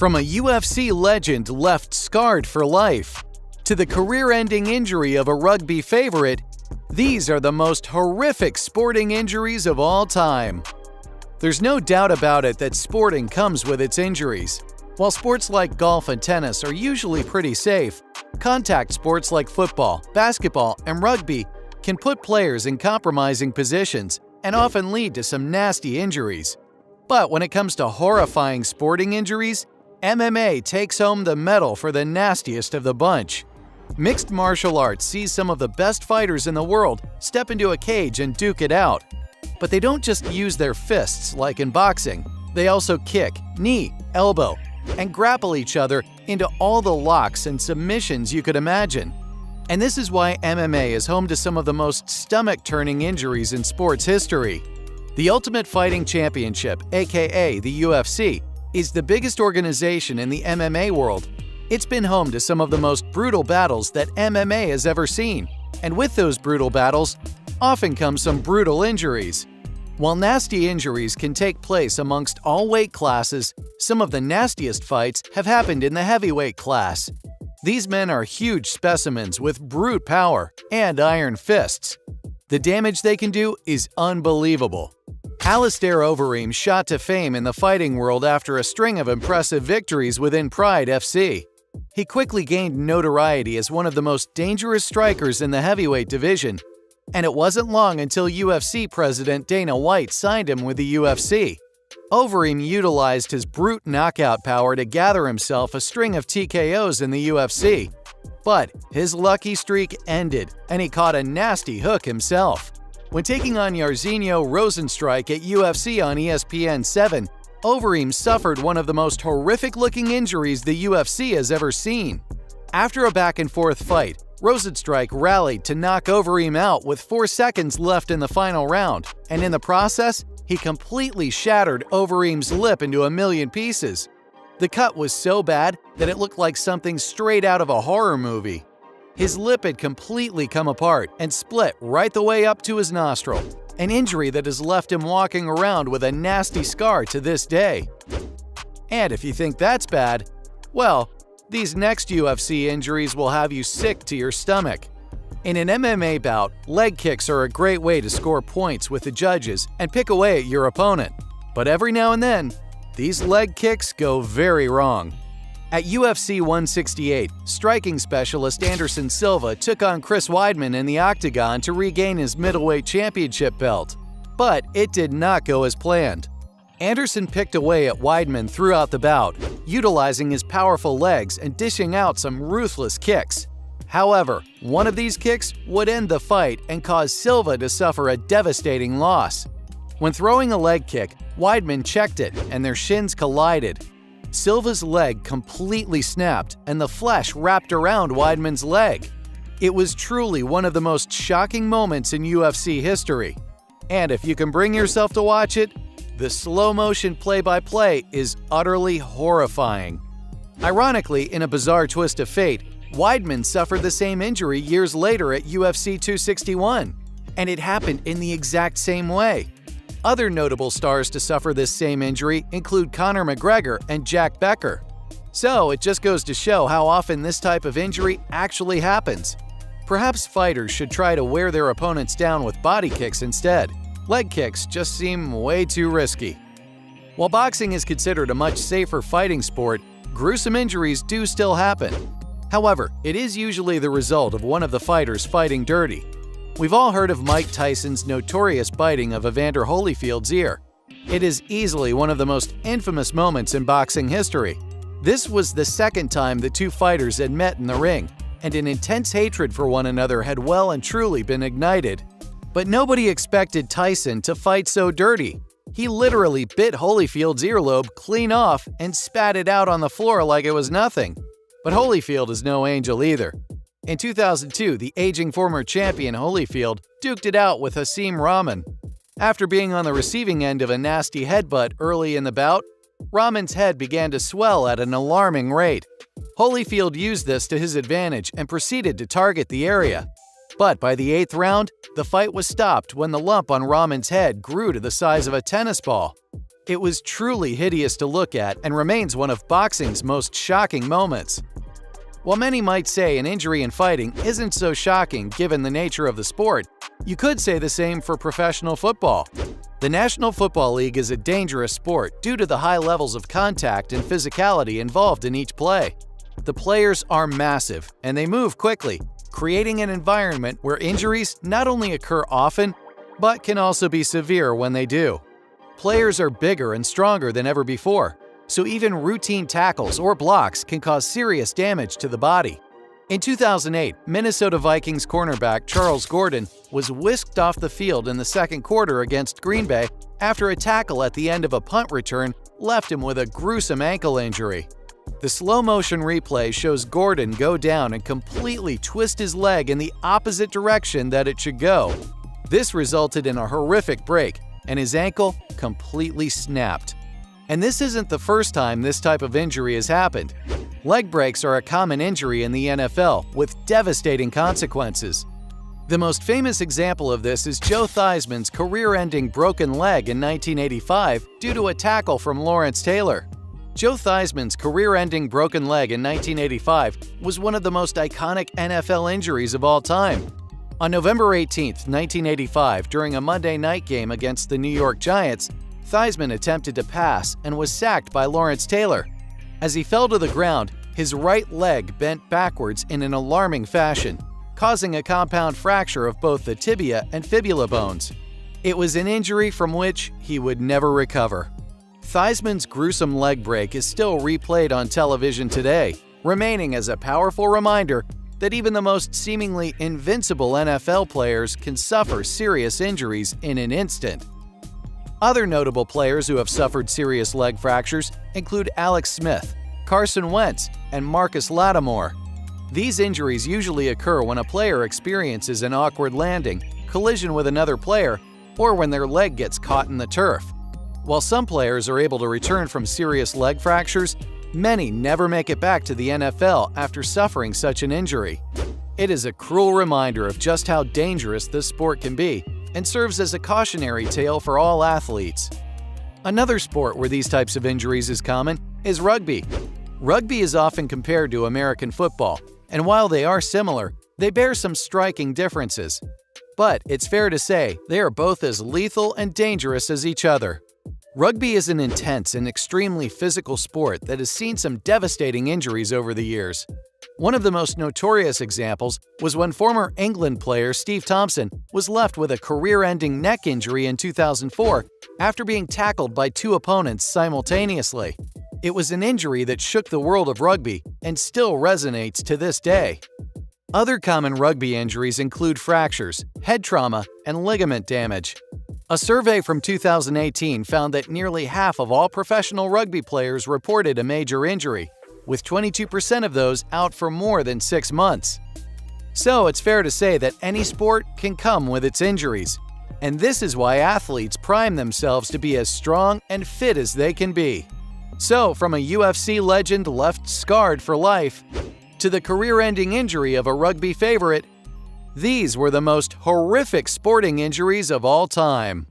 From a UFC legend left scarred for life, to the career-ending injury of a rugby favorite, these are the most horrific sporting injuries of all time. There's no doubt about it that sporting comes with its injuries. While sports like golf and tennis are usually pretty safe, contact sports like football, basketball, and rugby can put players in compromising positions and often lead to some nasty injuries. But when it comes to horrifying sporting injuries, MMA takes home the medal for the nastiest of the bunch. Mixed martial arts sees some of the best fighters in the world step into a cage and duke it out. But they don't just use their fists like in boxing. They also kick, knee, elbow, and grapple each other into all the locks and submissions you could imagine. And this is why MMA is home to some of the most stomach-turning injuries in sports history. The Ultimate Fighting Championship, aka the UFC, is the biggest organization in the MMA world. It's been home to some of the most brutal battles that MMA has ever seen. And with those brutal battles, often come some brutal injuries. While nasty injuries can take place amongst all weight classes, some of the nastiest fights have happened in the heavyweight class. These men are huge specimens with brute power and iron fists. The damage they can do is unbelievable. Alistair Overeem shot to fame in the fighting world after a string of impressive victories within Pride FC. He quickly gained notoriety as one of the most dangerous strikers in the heavyweight division, and it wasn't long until UFC president Dana White signed him with the UFC. Overeem utilized his brute knockout power to gather himself a string of TKOs in the UFC. But his lucky streak ended, and he caught a nasty hook himself. When taking on Jairzinho Rozenstruik at UFC on ESPN 7, Overeem suffered one of the most horrific-looking injuries the UFC has ever seen. After a back-and-forth fight, Rozenstruik rallied to knock Overeem out with 4 seconds left in the final round, and in the process, he completely shattered Overeem's lip into a million pieces. The cut was so bad that it looked like something straight out of a horror movie. His lip had completely come apart and split right the way up to his nostril, an injury that has left him walking around with a nasty scar to this day. And if you think that's bad, well, these next UFC injuries will have you sick to your stomach. In an MMA bout, leg kicks are a great way to score points with the judges and pick away at your opponent. But every now and then, these leg kicks go very wrong. At UFC 168, striking specialist Anderson Silva took on Chris Weidman in the octagon to regain his middleweight championship belt. But it did not go as planned. Anderson picked away at Weidman throughout the bout, utilizing his powerful legs and dishing out some ruthless kicks. However, one of these kicks would end the fight and cause Silva to suffer a devastating loss. When throwing a leg kick, Weidman checked it and their shins collided. Silva's leg completely snapped and the flesh wrapped around Weidman's leg. It was truly one of the most shocking moments in UFC history. And if you can bring yourself to watch it, the slow-motion play-by-play is utterly horrifying. Ironically, in a bizarre twist of fate, Weidman suffered the same injury years later at UFC 261, and it happened in the exact same way. Other notable stars to suffer this same injury include Conor McGregor and Jack Becker. So it just goes to show how often this type of injury actually happens. Perhaps fighters should try to wear their opponents down with body kicks instead. Leg kicks just seem way too risky. While boxing is considered a much safer fighting sport, gruesome injuries do still happen. However, it is usually the result of one of the fighters fighting dirty. We've all heard of Mike Tyson's notorious biting of Evander Holyfield's ear. It is easily one of the most infamous moments in boxing history. This was the second time the two fighters had met in the ring, and an intense hatred for one another had well and truly been ignited. But nobody expected Tyson to fight so dirty. He literally bit Holyfield's earlobe clean off and spat it out on the floor like it was nothing. But Holyfield is no angel either. In 2002, the aging former champion Holyfield duked it out with Hasim Rahman. After being on the receiving end of a nasty headbutt early in the bout, Rahman's head began to swell at an alarming rate. Holyfield used this to his advantage and proceeded to target the area. But by the 8th round, the fight was stopped when the lump on Rahman's head grew to the size of a tennis ball. It was truly hideous to look at and remains one of boxing's most shocking moments. While many might say an injury in fighting isn't so shocking given the nature of the sport, you could say the same for professional football. The National Football League is a dangerous sport due to the high levels of contact and physicality involved in each play. The players are massive and they move quickly, creating an environment where injuries not only occur often, but can also be severe when they do. Players are bigger and stronger than ever before, so even routine tackles or blocks can cause serious damage to the body. In 2008, Minnesota Vikings cornerback Charles Gordon was whisked off the field in the second quarter against Green Bay after a tackle at the end of a punt return left him with a gruesome ankle injury. The slow-motion replay shows Gordon go down and completely twist his leg in the opposite direction that it should go. This resulted in a horrific break, and his ankle completely snapped. And this isn't the first time this type of injury has happened. Leg breaks are a common injury in the NFL with devastating consequences. The most famous example of this is Joe Theismann's career-ending broken leg in 1985 due to a tackle from Lawrence Taylor. Joe Theismann's career-ending broken leg in 1985 was one of the most iconic NFL injuries of all time. On November 18, 1985, during a Monday night game against the New York Giants, Theismann attempted to pass and was sacked by Lawrence Taylor. As he fell to the ground, his right leg bent backwards in an alarming fashion, causing a compound fracture of both the tibia and fibula bones. It was an injury from which he would never recover. Theismann's gruesome leg break is still replayed on television today, remaining as a powerful reminder that even the most seemingly invincible NFL players can suffer serious injuries in an instant. Other notable players who have suffered serious leg fractures include Alex Smith, Carson Wentz, and Marcus Lattimore. These injuries usually occur when a player experiences an awkward landing, collision with another player, or when their leg gets caught in the turf. While some players are able to return from serious leg fractures, many never make it back to the NFL after suffering such an injury. It is a cruel reminder of just how dangerous this sport can be and serves as a cautionary tale for all athletes. Another sport where these types of injuries is common is rugby. Rugby is often compared to American football, and while they are similar, they bear some striking differences. But it's fair to say they are both as lethal and dangerous as each other. Rugby is an intense and extremely physical sport that has seen some devastating injuries over the years. One of the most notorious examples was when former England player Steve Thompson was left with a career-ending neck injury in 2004 after being tackled by two opponents simultaneously. It was an injury that shook the world of rugby and still resonates to this day. Other common rugby injuries include fractures, head trauma, and ligament damage. A survey from 2018 found that nearly half of all professional rugby players reported a major injury, with 22% of those out for more than 6 months. So it's fair to say that any sport can come with its injuries, and this is why athletes prime themselves to be as strong and fit as they can be. So, from a UFC legend left scarred for life, to the career-ending injury of a rugby favorite, these were the most horrific sporting injuries of all time.